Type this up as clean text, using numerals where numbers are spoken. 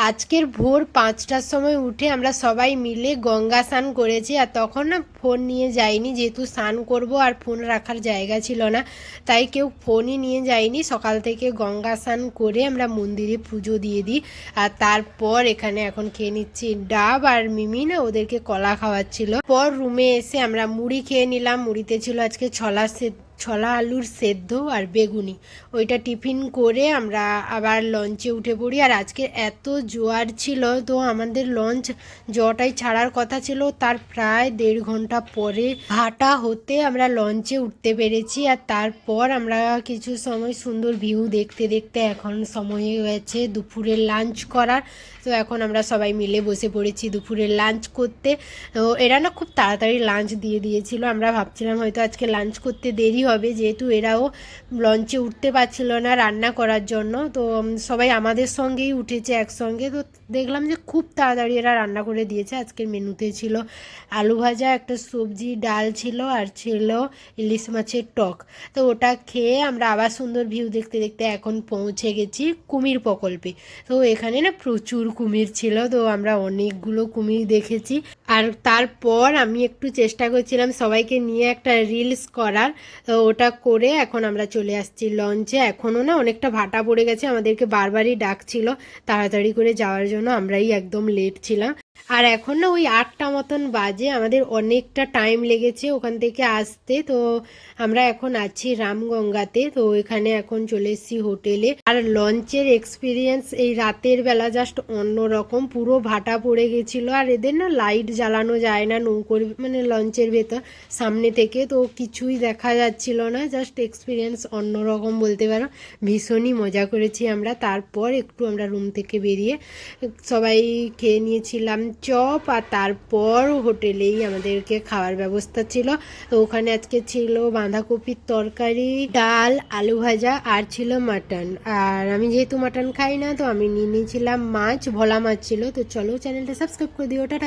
আজকের ভোর 5টার সময় উঠে আমরা সবাই মিলে গঙ্গা স্নান করেছি। আর তখন না ফোন নিয়ে যাইনি, যেহেতু স্নান করব আর ফোন রাখার জায়গা ছিল না, তাই কেউ ফোনই নিয়ে যায়নি। সকাল থেকে গঙ্গা স্নান করে আমরা মন্দিরে পুজো দিয়ে দিই। আর তারপর এখানে এখন খেয়ে নিচ্ছি ডাব, আর মিমি না ওদেরকে কলা খাওয়াচ্ছিল। পর রুমে এসে আমরা মুড়ি খেয়ে নিলাম। মুড়িতে ছিল আজকে ছোলা আলুর সেদ্ধ আর বেগুনি। ওইটা টিফিন করে আমরা আবার লঞ্চে উঠে পড়ি। আর আজকে এত জোয়ার ছিল, তো আমাদের লঞ্চ জটাই ছাড়ার কথা ছিল, তার প্রায় 1.5 ঘন্টা পরে ভাটা হতে আমরা লঞ্চে উঠতে পেরেছি। আর তারপর আমরা কিছু সময় সুন্দর ভিউ দেখতে দেখতে এখন সময় হয়ে গেছে দুপুরের লাঞ্চ করার। তো এখন আমরা সবাই মিলে বসে পড়েছি দুপুরের লাঞ্চ করতে। তো এরা না খুব তাড়াতাড়ি লাঞ্চ দিয়ে দিয়েছিল। আমরা ভাবছিলাম হয়তো আজকে লাঞ্চ করতে দেরি হবে, যেহেতু এরাও লঞ্চে উঠতে পারছিল না রান্না করার জন্য। তো সবাই আমাদের সঙ্গেই উঠেছে একসঙ্গে। তো দেখলাম যে খুব তাড়াতাড়ি এরা রান্না করে দিয়েছে। আজকের মেনুতে ছিল আলু ভাজা, একটা সবজি, ডাল ছিল, আর ছিল ইলিশ মাছের টক। তো ওটা খেয়ে আমরা আবার সুন্দর ভিউ দেখতে দেখতে এখন পৌঁছে গেছি কুমির প্রকল্পে। তো এখানে না প্রচুর কুমির ছিল, তো আমরা অনেকগুলো কুমির দেখেছি। আর তারপর আমি একটু চেষ্টা করছিলাম সবাইকে নিয়ে একটা রিলস করার, তো ওটা করে এখন আমরা চলে আসছি লঞ্চে। এখনও না অনেকটা ভাটা পড়ে গেছে, আমাদেরকে বারবারই ডাকছিল তাড়াতাড়ি করে যাওয়ার জন্য, আমরাই একদম লেট ছিলাম। আর এখন না ওই 8টা মতন বাজে, আমাদের অনেকটা টাইম লেগেছে ওখান থেকে আসতে। তো আমরা এখন আছি রামগঙ্গাতে। তো এখানে এখন চলে এসেছি হোটেলে। আর লঞ্চের এক্সপিরিয়েন্স এই রাতের বেলা জাস্ট অন্যরকম, পুরো ভাটা পড়ে গেছিলো। আর এদের না লাইট জ্বালানো যায় না নৌকোর মানে লঞ্চের ভেতর সামনে থেকে, তো কিছুই দেখা যাচ্ছিল না। জাস্ট এক্সপিরিয়েন্স অন্যরকম বলতে পারো, ভীষণই মজা করেছি আমরা। তারপর একটু আমরা রুম থেকে বেরিয়ে সবাই খেয়ে নিয়েছিলাম চপ। আর তারপর হোটেলেই আমাদেরকে খাওয়ার ব্যবস্থা ছিল। তো ওখানে আজকে ছিল বাঁধাকপির তরকারি, ডাল, আলু ভাজা, আর ছিল মাটন। আর আমি যেহেতু মাটন খাই না, তো আমি নিয়ে নিয়েছিলাম মাছ, ভোলা মাছ ছিল। তো চলো চ্যানেলটা সাবস্ক্রাইব করে দিও, টাটা।